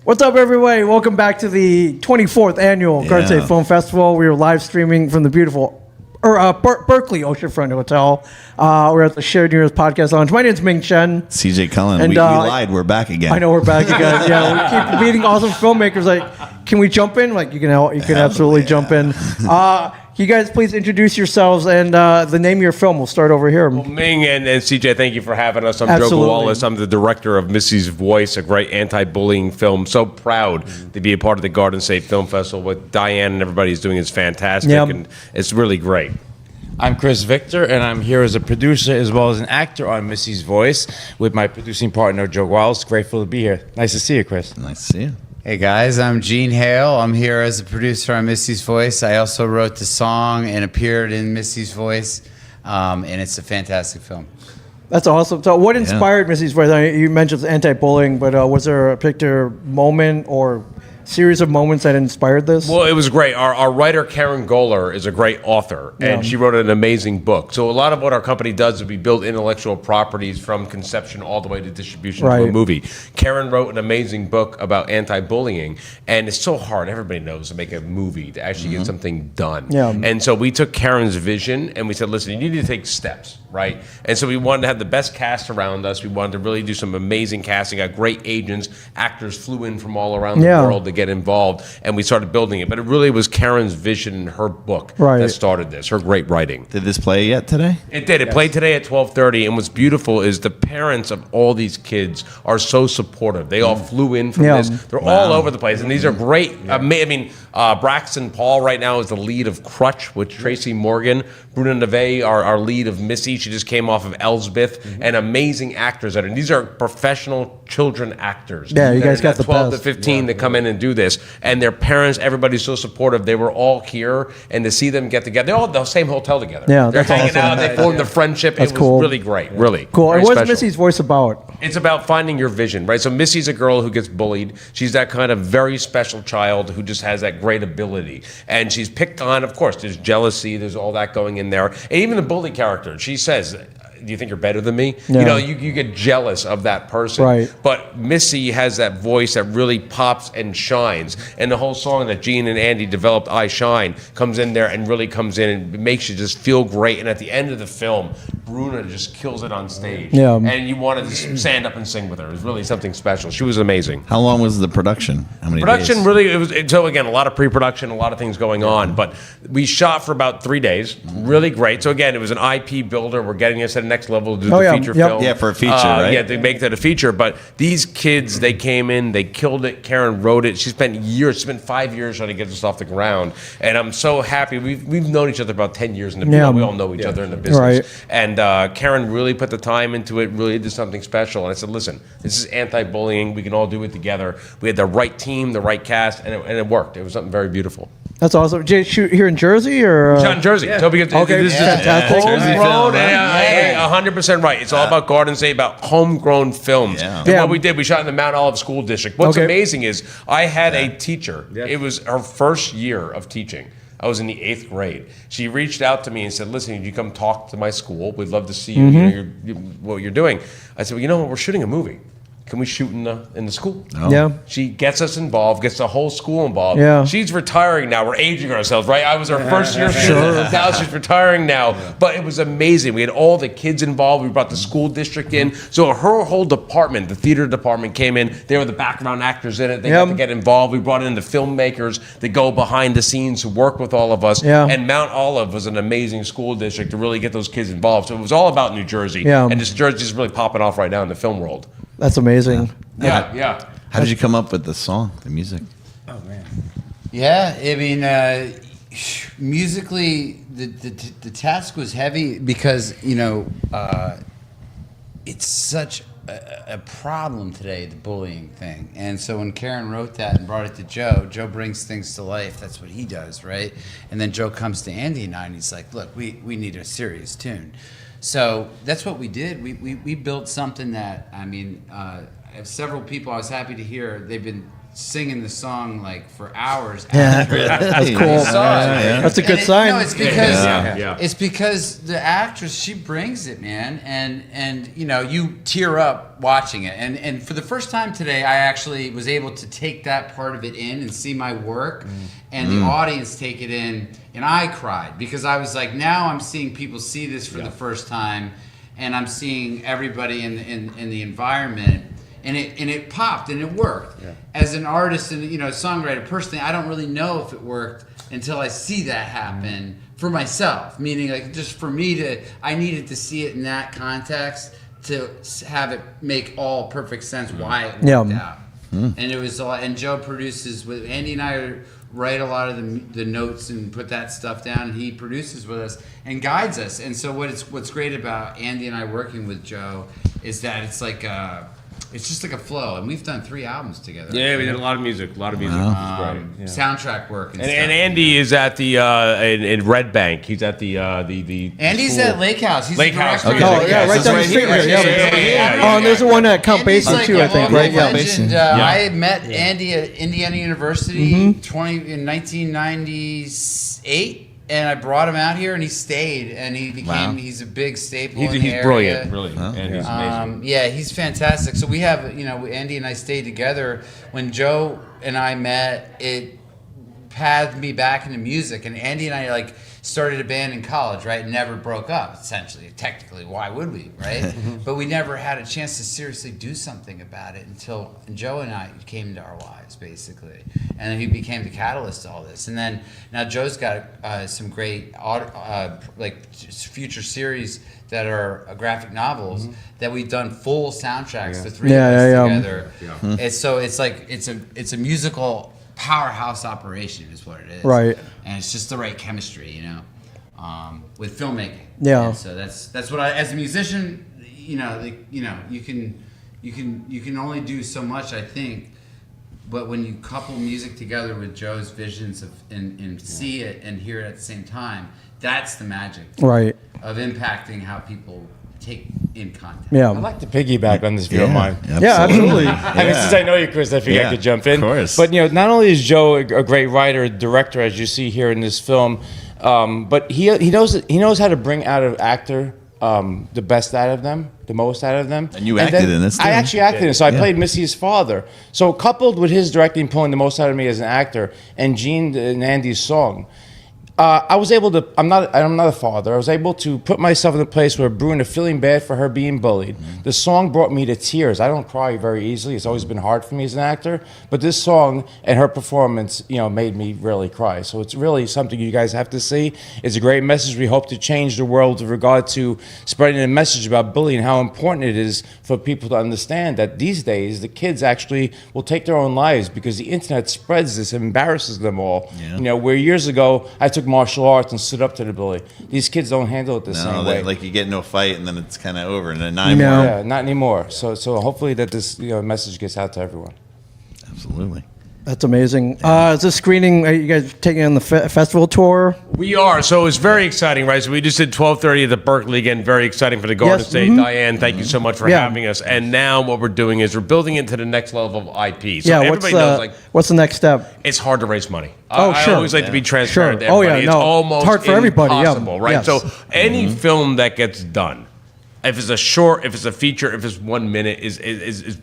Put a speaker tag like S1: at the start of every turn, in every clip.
S1: What's up, everybody? Welcome back to the 24th annual Garden State Film Festival. We are live streaming from the beautiful Berkeley Oceanfront Hotel. We're at the Shared New Year's Podcast Lounge. My name's Ming Chen.
S2: CJ Cullen. And we lied. We're back again.
S1: I know we're back again. Yeah, we keep meeting awesome filmmakers. Like, can we jump in? Like, you can absolutely jump in. Can you guys please introduce yourselves and the name of your film? We'll start over here.
S3: Well, Ming and CJ, thank you for having us. I'm
S1: Absolutely.
S3: Joe Wallace. I'm the director of Missy's Voice, a great anti-bullying film. So proud to be a part of the Garden State Film Festival. What Diane and everybody is doing is fantastic, and it's really great.
S4: I'm Chris Victor, and I'm here as a producer as well as an actor on Missy's Voice with my producing partner, Joe Wallace. Grateful to be here. Nice to see you, Chris.
S2: Nice to see you.
S5: Hey guys, I'm Gene Hale. I'm here as a producer on Missy's Voice. I also wrote the song and appeared in Missy's Voice, and it's a fantastic film.
S1: That's awesome. So what inspired Missy's Voice? I mean, you mentioned anti-bullying, but was there a particular moment or series of moments that inspired this?
S3: Well, it was great. Our writer, Karen Goller, is a great author, and she wrote an amazing book. So a lot of what our company does is we build intellectual properties from conception all the way to distribution to a movie. Karen wrote an amazing book about anti-bullying, and it's so hard, everybody knows, to make a movie, to actually get something done. And so we took Karen's vision, and we said, listen, you need to take steps, right? And so we wanted to have the best cast around us. We wanted to really do some amazing casting. Got great agents. Actors flew in from all around the world to get involved, and we started building it. But it really was Karen's vision and her book that started this, her great writing.
S2: Did this play yet today?
S3: It did. It played today at 12:30, and what's beautiful is the parents of all these kids are so supportive. They all flew in from this. They're all over the place, and these are great. I mean, Braxton Paul right now is the lead of Crutch with Tracy Morgan. Bruna Neve, our lead of Missy. She just came off of Elsbeth, and amazing actors. And these are professional children actors.
S1: Yeah, you guys got the
S3: 12
S1: best.
S3: to 15 that come in and do this, and their parents, everybody's so supportive. They were all here, and to see them get together, they're all at the same hotel together.
S1: Yeah,
S3: they're hanging
S1: awesome.
S3: out. They formed a friendship.
S1: That's
S3: it was
S1: cool.
S3: really great, really
S1: Cool. And
S3: very
S1: what's
S3: special.
S1: Missy's Voice about?
S3: It's about finding your vision, right? So Missy's a girl who gets bullied. She's that kind of very special child who just has that great ability, and she's picked on. Of course, there's jealousy. There's all that going in there, and even the bully character. She says, do you think you're better than me? You know, you get jealous of that person.
S1: Right.
S3: But Missy has that voice that really pops and shines. And the whole song that Gene and Andy developed, I Shine, comes in there and really comes in and makes you just feel great. And at the end of the film, Bruna just kills it on stage.
S1: Yeah.
S3: And you want to just stand up and sing with her. It was really something special. She was amazing.
S2: How long was the production? How many
S3: Production
S2: days?
S3: really, so again, a lot of pre-production, a lot of things going on, but we shot for about 3 days, really great. So again, it was an IP builder. We're getting us at the next level to do the feature film.
S2: Yeah, for a feature, right?
S3: Yeah, they make that a feature, but these kids, they came in, they killed it. Karen wrote it. She spent 5 years trying to get this off the ground, and I'm so happy. We've known each other about 10 years in the business. We all know each other in the business. And Karen really put the time into it, really did something special. And I said, listen, this is anti-bullying. We can all do it together. We had the right team, the right cast, and it worked. It was something very beautiful.
S1: That's awesome. Did you shoot here in Jersey or?
S3: Shot in Jersey. Toby, this is
S1: fantastic.
S3: homegrown. 100% right. It's all about Garden State, about homegrown films. And what we did, we shot in the Mount Olive School District. What's amazing is I had a teacher. It was her first year of teaching. I was in the 8th grade. She reached out to me and said, listen, would you come talk to my school? We'd love to see you, what you're doing. I said, well, you know what? We're shooting a movie. Can we shoot in the school?
S2: Oh.
S1: Yeah.
S3: She gets us involved, gets the whole school involved.
S1: Yeah.
S3: She's retiring now. We're aging ourselves, right? I was her first year student. Now she's retiring now. But it was amazing. We had all the kids involved. We brought the school district in. So her whole department, the theater department, came in. They were the background actors in it. They got to get involved. We brought in the filmmakers that go behind the scenes who work with all of us. And Mount Olive was an amazing school district to really get those kids involved. So it was all about New Jersey. And this Jersey's really popping off right now in the film world.
S1: That's amazing.
S3: Yeah.
S2: How did you come up with the song, the music?
S5: Oh man. Yeah, I mean, musically, the task was heavy because it's such a problem today, the bullying thing. And so when Karen wrote that and brought it to Joe brings things to life. That's what he does, right? And then Joe comes to Andy and I, and he's like, look, we need a serious tune. So that's what we did. We built something that, I mean, I have several people I was happy to hear. They've been singing the song like for hours.
S1: Yeah.
S2: That's
S1: cool. That's a good sign.
S5: No, it's because
S3: Yeah.
S5: it's because the actress, she brings it, man, and you know, you tear up watching it. And for the first time today, I actually was able to take that part of it in and see my work, and the audience take it in, and I cried because I was like, now I'm seeing people see this for the first time, and I'm seeing everybody in the environment. And it popped and it worked. Yeah. As an artist and songwriter, personally, I don't really know if it worked until I see that happen for myself. Meaning, like, just for me I needed to see it in that context to have it make all perfect sense why it worked out. And it was a lot. And Joe produces with Andy and I write a lot of the notes and put that stuff down. And he produces with us and guides us. And so what's great about Andy and I working with Joe is that it's like it's just like a flow, and we've done 3 albums together.
S3: Yeah, we did a lot of music. Great.
S5: Soundtrack work and stuff.
S3: And Andy is at the in Red Bank. He's at the
S5: Andy's
S3: school.
S5: at Lake House. He's
S3: Lake
S5: the
S3: House.
S5: director.
S1: Oh, yeah, right down the street here. Yeah. Oh, and there's the one at Count
S5: Andy's
S1: Basie
S5: like
S1: too, I think.
S5: a
S1: Right? Yeah.
S5: legend. I met Andy at Indiana University in 1998. And I brought him out here, and he stayed, and he became, he's a big staple in the
S3: He's
S5: area.
S3: brilliant, really. And he's amazing.
S5: Yeah, he's fantastic. So we have, Andy and I stayed together. When Joe and I met, it pathed me back into music, and Andy and I started a band in college, right? Never broke up, essentially. Technically, why would we, right? But we never had a chance to seriously do something about it until Joe and I came into our lives, basically. And then he became the catalyst to all this. And then now Joe's got some great future series that are graphic novels that we've done full soundtracks, the three of us together. It's a musical powerhouse operation is what it is,
S1: Right.
S5: And it's just the right chemistry, with filmmaking.
S1: Yeah.
S5: And so that's what I, as a musician, you can only do so much, I think. But when you couple music together with Joe's visions and see it and hear it at the same time, that's the magic,
S1: Right.
S5: of impacting how people take in content.
S1: Yeah.
S4: I'd like to piggyback on this, if you don't mind.
S1: Yeah, absolutely.
S4: I mean, since I know you, Chris, I figured I could jump in.
S2: Of course.
S4: But not only is Joe a great writer, director, as you see here in this film, but he knows how to bring out of actor the best out of them, the most out of them.
S2: And you acted in this, too.
S4: I actually acted in it, so I played Missy's father. So coupled with his directing, pulling the most out of me as an actor, and Gene and Andy's song, I was able to. I'm not a father. I was able to put myself in a place where Bruna feeling bad for her being bullied. The song brought me to tears. I don't cry very easily. It's always been hard for me as an actor. But this song and her performance, made me really cry. So it's really something you guys have to see. It's a great message. We hope to change the world with regard to spreading a message about bullying, how important it is for people to understand that these days the kids actually will take their own lives because the internet spreads this and embarrasses them all.
S2: Yeah.
S4: Where years ago I took martial arts and stood up to the bully. These kids don't handle it the same way.
S2: Like you get into a fight and then it's kind of over, and then not anymore.
S4: Yeah, not anymore. So hopefully that this message gets out to everyone.
S2: Absolutely.
S1: That's amazing. Is this screening? Are you guys taking on the festival tour?
S3: We are. So it's very exciting, right? So we just did 12:30 at the Berkeley again. Very exciting for the Garden
S1: Yes,
S3: State. Diane, thank you so much for
S1: Yeah.
S3: having us. And now what we're doing is we're building into the next level of IP. So
S1: Yeah.
S3: everybody knows,
S1: What's the next step?
S3: it's hard to raise money.
S1: Oh,
S3: I
S1: sure.
S3: always like to be transparent
S1: Sure.
S3: to
S1: Oh,
S3: everybody.
S1: yeah,
S3: It's
S1: no.
S3: almost
S1: It's hard for everybody, yeah.
S3: impossible, right?
S1: Yes.
S3: So any film that gets done, if it's a short, if it's a feature, if it's 1 minute, is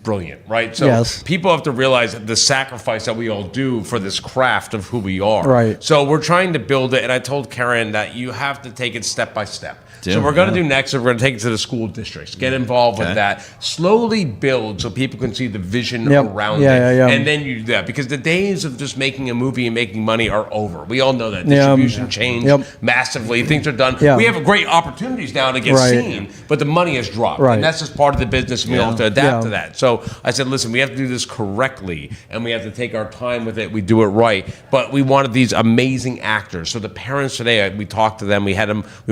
S3: brilliant, right? So
S1: Yes.
S3: people have to realize the sacrifice that we all do for this craft of who we are.
S1: Right.
S3: So we're trying to build it, and I told Karen that you have to take it step by step. So
S2: Yeah.
S3: we're going to do next, we're going to take it to the school districts, get involved with that, slowly build so people can see the vision around it, and then you do that. Because the days of just making a movie and making money are over. We all know that. Distribution changed massively. Things are done. We have great opportunities now to get seen, but the money has dropped. And that's just part of the business, and we all have to adapt to that. So I said, listen, we have to do this correctly, and we have to take our time with it. We do it right. But we wanted these amazing actors. So the parents today, we talked to them. We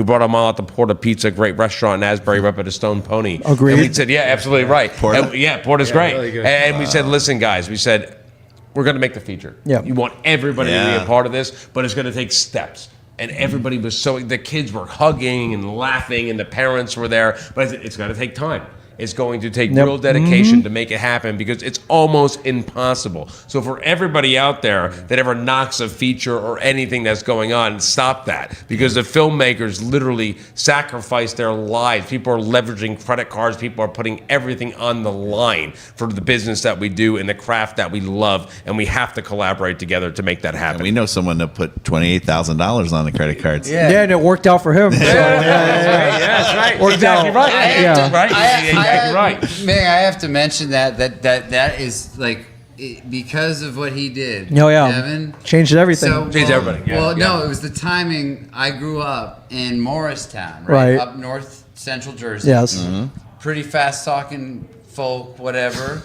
S3: brought them all out to Porta Pizza, a great restaurant in Asbury, right by the Stone Pony.
S1: Agreed.
S3: And we said, yeah, absolutely right.
S2: Porta?
S3: Porta's great.
S4: really good.
S3: And we said, listen, guys, we're going to make the feature.
S1: Yeah.
S3: You want everybody to be a part of this, but it's going to take steps. And everybody was the kids were hugging and laughing, and the parents were there. But I said, it's going to take time. it's going to take real dedication to make it happen because it's almost impossible. So for everybody out there that ever knocks a feature or anything that's going on, stop that, because the filmmakers literally sacrifice their lives. People are leveraging credit cards. People are putting everything on the line for the business that we do and the craft that we love, and we have to collaborate together to make that happen.
S2: And we know someone that put $28,000 on the credit cards.
S1: Yeah, and it worked out for him. So,
S3: That's right.
S1: Worked
S3: Exactly
S1: out.
S3: right.
S1: Yeah.
S3: Right. Exactly right.
S5: Man, I have to mention that is like because of what he did.
S1: Oh, yeah.
S5: Devin.
S1: Changed everything.
S3: Changed everything, yeah,
S5: Well,
S3: yeah.
S5: no, it was the timing. I grew up in Morristown, right?
S1: Right.
S5: Up north central Jersey.
S1: Yes.
S5: Pretty fast talking folk, whatever.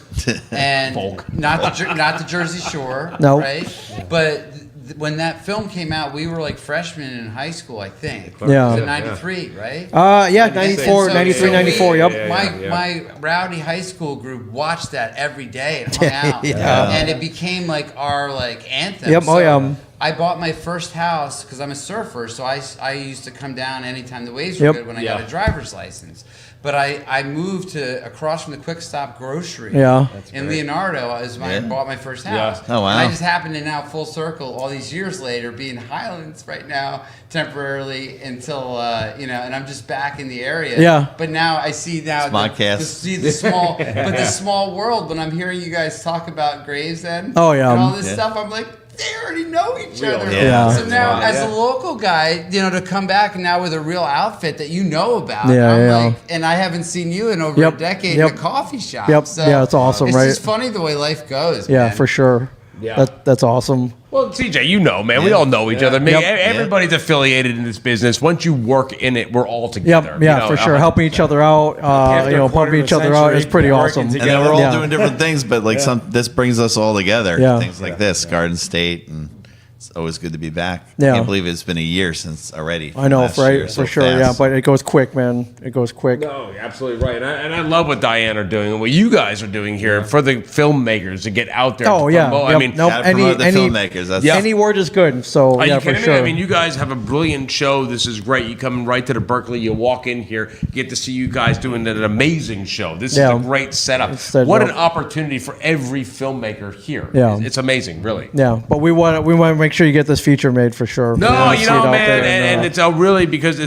S5: And not the Jersey Shore,
S1: No.
S5: right? But when that film came out, we were like freshmen in high school, I think.
S1: Yeah.
S5: It was in 93, right?
S1: Yeah, 94, 93, 94, yep.
S5: My rowdy high school group watched that every day and hung out.
S1: Yeah.
S5: And it became like our like anthem.
S1: Yep, oh, yeah.
S5: I bought my first house because I'm a surfer, so I used to come down anytime the waves
S1: Yep.
S5: were good when I got a driver's license. But I moved to across from the Quick Stop grocery
S1: Yeah.
S5: in Leonardo. I bought my first house.
S2: Oh, wow.
S5: And I just happened to now full circle all these years later be in Highlands right now temporarily until and I'm just back in the area.
S1: Yeah.
S5: But now I see now the small but the small world when I'm hearing you guys talk about Gravesend
S1: Oh, yeah.
S5: and all this stuff. I'm like, they already know each other.
S1: Yeah.
S5: So now, as a local guy, to come back now with a real outfit that you know about,
S1: Yeah,
S5: I'm
S1: yeah.
S5: like, and I haven't seen you in over
S1: Yep,
S5: a decade
S1: yep.
S5: in a coffee shop.
S1: Yep,
S5: So
S1: yeah, it's awesome,
S5: it's
S1: right?
S5: just funny the way life goes.
S1: Yeah,
S5: man.
S1: for sure.
S3: Yeah.
S1: That's awesome.
S3: Well, CJ, man, we all know each other.
S1: Yep.
S3: Everybody's affiliated in this business. Once you work in it, we're all
S1: Yep,
S3: together.
S1: yeah, for sure. Helping each other out, pumping each other out is pretty awesome.
S2: And then we're all
S1: Yeah.
S2: doing different things, but like this brings us all together.
S1: Yeah.
S2: Things like this, Garden State, and it's always good to be back.
S1: Yeah.
S2: I can't believe it's been a year since already.
S1: I know,
S2: last year,
S1: right?
S2: so
S1: For sure,
S2: fast.
S1: yeah. But it goes quick, man. It goes quick.
S3: No, you're absolutely right. And I love what Diane are doing and what you guys are doing here for the filmmakers to get out there.
S1: Oh,
S3: to
S1: yeah.
S3: promote.
S1: Yep.
S3: I mean,
S1: Nope.
S2: Gotta promote the filmmakers. That's
S1: Any word is good. So,
S3: Are
S1: yeah,
S3: you
S1: for
S3: kidding
S1: sure.
S3: me? I mean, you guys have a brilliant show. This is great. You come right to the Berkeley. You walk in here, you get to see you guys doing an amazing show. This
S1: Yeah.
S3: is a great setup.
S1: It's set
S3: What
S1: up.
S3: an opportunity for every filmmaker here.
S1: Yeah.
S3: It's amazing, really.
S1: Yeah, but we want to make sure you get this feature made for sure. We
S3: No,
S1: wanna see it out
S3: man,
S1: there
S3: and it's really because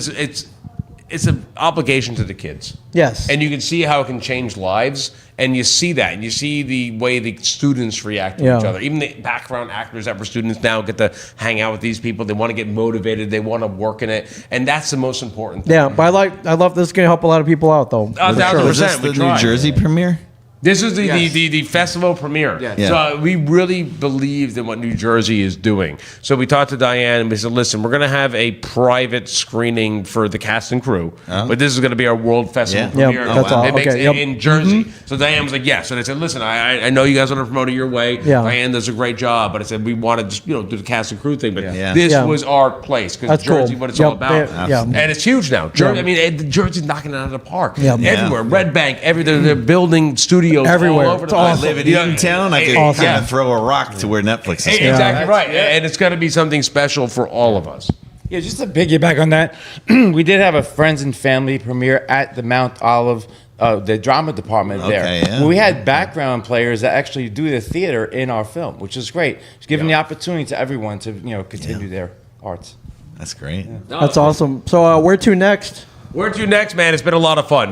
S3: it's an obligation to the kids.
S1: Yes.
S3: And you can see how it can change lives, and you see that, and you see the way the students react to each
S1: Yeah.
S3: other. Even the background actors that were students now get to hang out with these people. They want to get motivated. They want to work in it, and that's the most important thing.
S1: Yeah, but I love this is going to help a lot of people out though.
S3: 1,000%.
S2: Was this
S3: we
S2: the New
S3: tried.
S2: Jersey premiere?
S3: This is the festival premiere.
S2: Yeah.
S3: So we really believed in what New Jersey is doing. So we talked to Diane and we said, listen, we're going to have a private screening for the cast and crew, but this is going to be our World Festival
S2: Yeah.
S3: premiere.
S1: Yep, that's all.
S3: It makes
S1: Okay,
S3: it
S1: yep.
S3: in Jersey. So Diane was like, yeah. So they said, listen, I know you guys want to promote it your way.
S1: Yeah.
S3: Diane does a great job. But I said, we want to just, do the cast and crew thing. But
S2: Yeah.
S3: this
S1: Yeah.
S3: was our place because
S1: That's
S3: Jersey,
S1: cool.
S3: what it's
S1: Yep,
S3: all about.
S1: yeah.
S3: And it's huge now. Jersey,
S1: Yeah.
S3: I mean, Jersey's knocking it out of the park.
S1: Yeah.
S3: Everywhere. Red Bank, they're building studios
S1: Everywhere.
S3: all over
S1: It's
S3: the
S1: awesome.
S3: place.
S2: I live in
S3: You know,
S2: Eatontown. I could
S1: Awesome.
S2: kind of throw a rock to where Netflix is.
S3: Exactly right. And it's got to be something special for all of us.
S4: Yeah, just to piggyback on that, we did have a friends and family premiere at the Mount Olive, the drama department there.
S2: Okay, yeah.
S4: Where we had background players that actually do the theater in our film, which is great. It's giving the opportunity to everyone to continue their arts.
S2: That's great.
S1: That's awesome. So where to next?
S3: Where to next, man? It's been a lot of fun.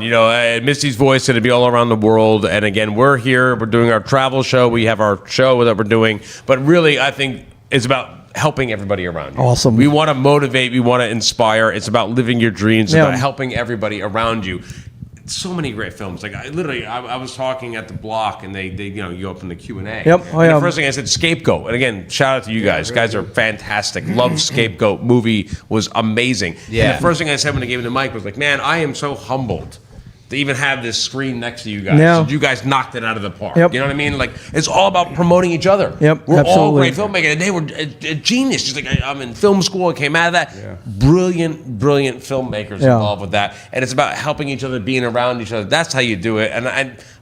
S3: Misty's voice going to be all around the world. And again, we're here. We're doing our travel show. We have our show that we're doing. But really, I think it's about helping everybody around you.
S1: Awesome.
S3: We want to motivate. We want to inspire. It's about living your dreams. It's
S1: Yeah.
S3: about helping everybody around you. So many great films. Like I was talking at the block, and they you open the Q&A.
S1: Yep. Oh,
S3: And
S1: yeah.
S3: the first thing I said, Scapegoat. And again, shout out to you guys. You guys are fantastic. Love Scapegoat. Movie was amazing.
S5: Yeah.
S3: And the first thing I said when I gave it the mic was like, man, I am so humbled to even have this screen next to you guys.
S1: Yeah.
S3: You guys knocked it out of the park.
S1: Yep.
S3: You know what I mean? Like, it's all about promoting each other.
S1: Yep,
S3: We're all
S1: absolutely.
S3: great filmmakers. And they were a genius. Just like I'm in film school. I came out of that. Yeah. Brilliant filmmakers
S1: Yeah.
S3: involved with that. And it's about helping each other, being around each other. That's how you do it. And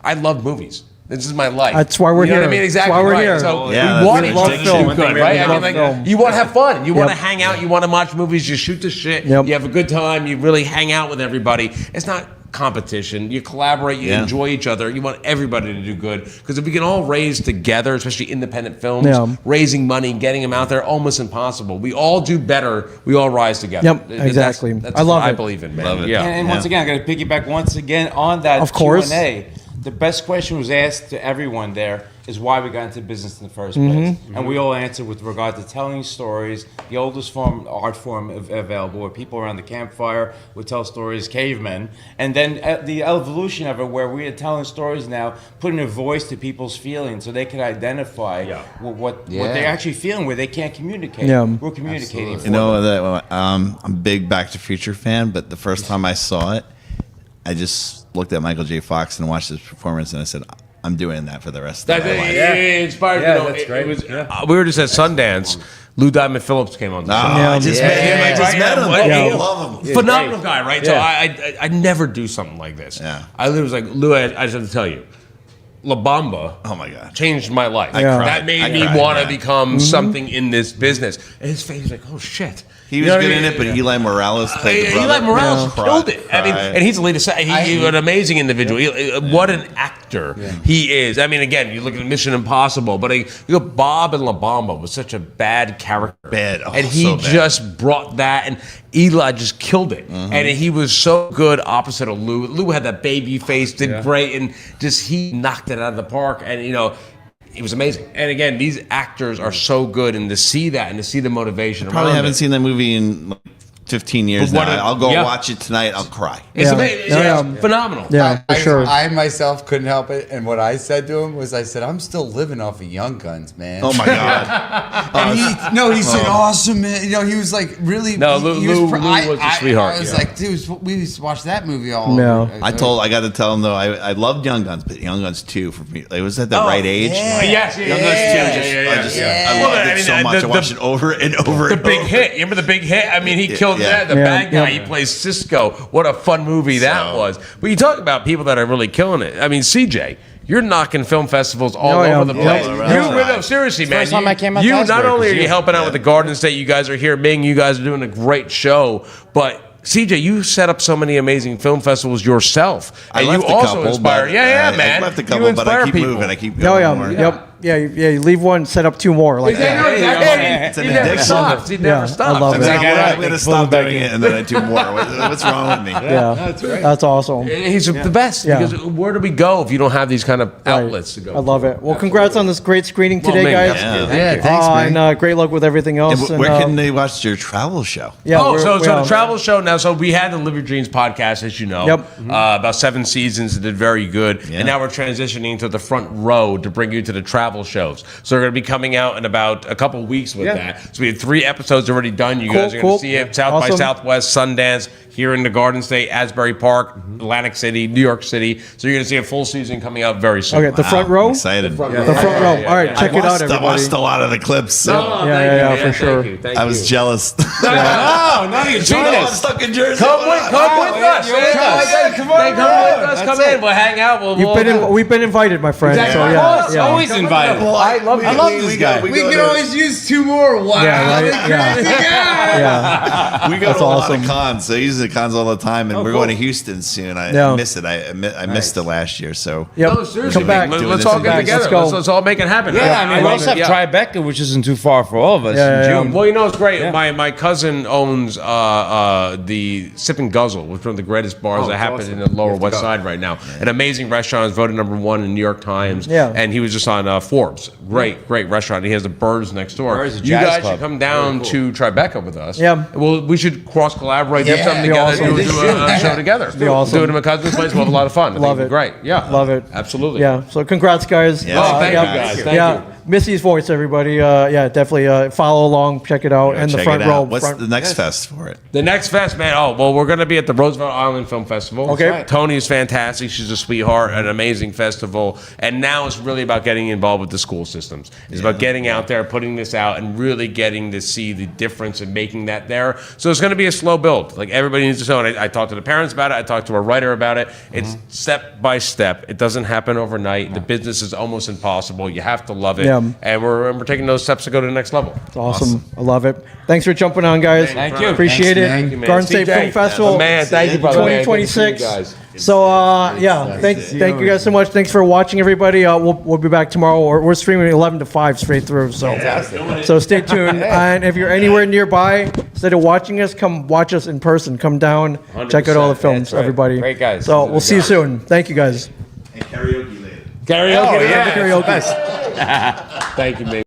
S3: I love movies. This is my life.
S1: That's why we're
S3: you know
S1: here.
S3: What I mean?
S1: That's
S3: Exactly
S1: why we're
S3: right.
S1: here.
S3: So
S2: Yeah,
S3: we want
S2: we
S3: each
S2: love
S3: other to
S2: film.
S3: do good, right? I
S1: love
S3: mean,
S1: film.
S3: you want to have fun. You want to
S1: Yep.
S3: hang out. You want to watch movies. You shoot the shit.
S1: Yep.
S3: You have a good time. You really hang out with everybody. It's not competition. You collaborate, you enjoy each other. You want everybody to do good. Because if we can all raise together, especially independent films, raising money, getting them out there, almost impossible. We all do better. We all rise together.
S1: Yep, exactly.
S3: That's
S1: I love
S3: what
S1: it.
S3: I believe in, man.
S2: Love it.
S3: Yeah.
S4: And once again, I got to piggyback once again on that
S1: Of course.
S4: Q&A. The best question was asked to everyone there is why we got into business in the first place. And we all answered with regard to telling stories, the oldest art form available, where people around the campfire would tell stories, cavemen. And then the evolution of it, where we are telling stories now, putting a voice to people's feelings so they can identify what they're actually feeling, where they can't communicate.
S1: Yeah.
S4: We're communicating for
S2: You know
S4: them.
S2: that I'm a big Back to the Future fan, but the first time I saw it, I just looked at Michael J. Fox and watched his performance, and I said, I'm doing that for the rest of my life.
S3: It inspired.
S4: Yeah,
S3: you know,
S4: that's
S3: it
S4: great.
S3: was, we were just at Sundance. Lou Diamond Phillips came on the show.
S2: I just met him. I just met him.
S3: Yeah.
S2: I love him.
S3: Phenomenal guy, right? So I never do something like this.
S2: Yeah.
S3: I literally was like, Lou, I just have to tell you, La Bamba
S2: Oh my God.
S3: changed my life.
S1: Yeah.
S3: That made me want to become something in this business. And his face was like, oh shit.
S2: He was good in it, but Eli Morales played the brother.
S3: Eli Morales killed it. I mean,
S2: Cried.
S3: and he's the latest. He's an amazing individual. What an actor he is. I mean, again, you look at Mission Impossible, but Bob and La Bamba was such a bad character.
S2: Bad. Oh,
S3: and he
S2: so bad.
S3: just brought that, and Eli just killed it. And he was so good opposite of Lou. Lou had that baby face, did great, and just he knocked it out of the park. And, you know, it was amazing. And again, these actors are so good, and to see that and to see the motivation.
S2: Probably
S3: around
S2: haven't
S3: it.
S2: seen that movie in like 15 years
S3: But
S2: now.
S3: what a-
S2: I'll go
S3: yeah.
S2: watch it tonight. I'll cry.
S3: It's
S1: Yeah.
S3: amazing.
S1: Yeah.
S3: It's phenomenal.
S1: Yeah, for sure.
S5: I myself couldn't help it, and what I said to him was, I said, I'm still living off of Young Guns, man.
S2: Oh my God.
S5: And he said, awesome, man. You know, he was like, really.
S3: No,
S5: he was
S3: Lou was a sweetheart,
S5: I was
S3: yeah.
S5: like, dude, we used to watch that movie all
S1: Yeah.
S5: over.
S2: I got to tell him though, I loved Young Guns, but Young Guns 2 for me, it was at the right age.
S5: yeah.
S3: Yes,
S2: Young Guns 2, I loved it so much. I watched it over and over.
S3: The
S2: and
S3: big
S2: over.
S3: hit. You remember the big hit? I mean, he killed that. The
S1: Yeah.
S3: bad guy.
S1: Yeah.
S3: He plays Cisco. What a fun movie that
S2: So-
S3: was. But you talk about people that are really killing it. I mean, CJ, you're knocking film festivals all
S1: yeah.
S3: over the
S1: Yeah.
S3: place.
S2: All around.
S3: No, seriously, man.
S4: first time I came out
S3: you
S4: to
S3: not
S4: Asbury,
S3: only are
S4: 'cause
S3: you helping out with the Garden State, you guys are here. Ming, you guys are doing a great show. But CJ, you set up so many amazing film festivals yourself,
S2: I
S3: and
S2: left
S3: you
S2: a
S3: also
S2: couple,
S3: inspire.
S2: but,
S3: Yeah,
S2: I
S3: man.
S2: left a
S3: You
S2: couple, but I
S3: inspire
S2: keep
S3: people.
S2: moving. I keep
S1: Oh,
S2: going
S1: yeah.
S2: more.
S1: Yep. Yeah, you leave one, set up two more. Like that.
S2: It's an
S3: He never
S2: addiction.
S3: stops. He
S1: Yeah,
S3: never
S1: I
S3: stops.
S1: love it.
S2: I'm going to stop doing it and then I do more. What's wrong with me?
S1: Yeah, that's awesome.
S3: He's the best.
S1: Yeah.
S3: Because where do we go if you don't have these kind of outlets to go?
S1: I love it. Well, congrats on this great screening today,
S3: Ming,
S1: guys.
S2: Yeah.
S5: Thanks, man.
S1: And great luck with everything else.
S2: Where
S1: and,
S2: can they watch your travel show?
S1: Yeah,
S3: Oh,
S1: we're-
S3: so
S1: we're,
S3: the travel show now. So we had the Live Your Dreams podcast, as you know.
S1: Yep.
S3: About 7 seasons. It did very good.
S2: Yeah.
S3: And now we're transitioning to the front row to bring you to the travel shows. So we're going to be coming out in about a couple weeks with that. So we had 3 episodes already done. You guys are going to see it. South by
S1: Awesome.
S3: Southwest, Sundance, here in the Garden State, Asbury Park, Atlantic City, New York City. So you're going to see a full season coming out very soon.
S1: Okay, the front row.
S2: I'm excited.
S1: The front row. All right, check it out,
S2: I
S1: everybody.
S2: watched a lot of the clips. So
S1: Yeah, for sure.
S3: Thank
S2: I was jealous.
S3: No, none of you.
S2: No, I'm stuck in Jersey.
S3: Come with us. Come with us. Come in. We'll hang out.
S1: We've been invited, my friend.
S3: Exactly.
S1: So
S3: Of
S1: yeah,
S3: course,
S1: yeah.
S4: Always invited.
S2: I love
S4: this guy.
S5: We can always use 2 more. Wow.
S1: Yeah, right? Yeah.
S2: We go
S1: That's
S2: to a lot
S1: awesome.
S2: of cons. So I use the cons all the time, and we're going to Houston soon. I
S1: Yeah.
S2: miss it. I missed it last year. So
S1: Yep.
S3: No, seriously,
S1: Come back.
S3: Let's all get together.
S1: Let's go.
S3: Let's all make it happen.
S4: Yeah, I mean, we
S3: love
S4: also
S3: it.
S4: have Tribeca, which isn't too far for all of us
S1: Yeah,
S4: in
S1: yeah,
S4: June.
S3: Well, you know, it's great. My cousin owns the Sip and Guzzle, which is one of the greatest bars that happen in the Lower West Side right now. An amazing restaurant. It's voted #1 in New York Times.
S1: Yeah.
S3: And he was just on Forbes. Great restaurant. He has the Birds next door.
S4: Birds, a
S3: You
S4: jazz
S3: guys
S4: club.
S3: should come down to Tribeca with us.
S1: Yeah.
S3: Well, we should cross collaborate, do
S5: Yeah.
S3: something
S1: Be
S3: together,
S1: awesome.
S3: do a show together.
S1: Be awesome.
S3: Do it in my cousin's place. We'll have a lot of fun. I think
S1: Love
S3: it'd be
S1: it.
S3: Great. Yeah.
S1: Love it.
S3: Absolutely.
S1: Yeah. So congrats, guys.
S2: Yeah. Oh,
S3: thank you, guys. Thank you.
S1: Missy's voice, everybody. Yeah, definitely follow along, check it out, and the
S2: check
S1: front
S2: it
S1: row.
S2: out. What's
S1: front-
S2: the next fest for it?
S3: The next fest, man. Oh, well, we're going to be at the Roosevelt Island Film Festival.
S1: Okay. That's right.
S3: Tony's fantastic. She's a sweetheart, an amazing festival. And now it's really about getting involved with the school systems. It's about getting out there, putting this out, and really getting to see the difference and making that there. So it's going to be a slow build. Like, everybody needs to know. And I talked to the parents about it. I talked to a writer about it. It's step by step. It doesn't happen overnight. The business is almost impossible. You have to love it.
S1: Yeah. Yeah.
S3: And we're taking those steps to go to the next level.
S1: It's awesome. I love it. Thanks for jumping on, guys.
S3: Thank you.
S1: Appreciate
S5: Thanks,
S1: it.
S5: man.
S3: Thank you, man.
S1: Garden State
S3: CJ,
S1: Film Festival.
S3: man, thank you, brother.
S1: 2026.
S3: Man, good to see you guys.
S1: So thank you guys so much. Thanks for watching, everybody. We'll be back tomorrow. We're streaming 11 to 5 straight through. So stay tuned. And if you're anywhere nearby, instead of watching us, come watch us in person. Come down, check out all the
S3: 100%.
S1: films,
S3: That's right.
S1: everybody.
S3: Great guys.
S1: So we'll see you soon. Thank you, guys.
S2: And karaoke later.
S3: Karaoke.
S1: Karaoke.
S3: Thank you, man.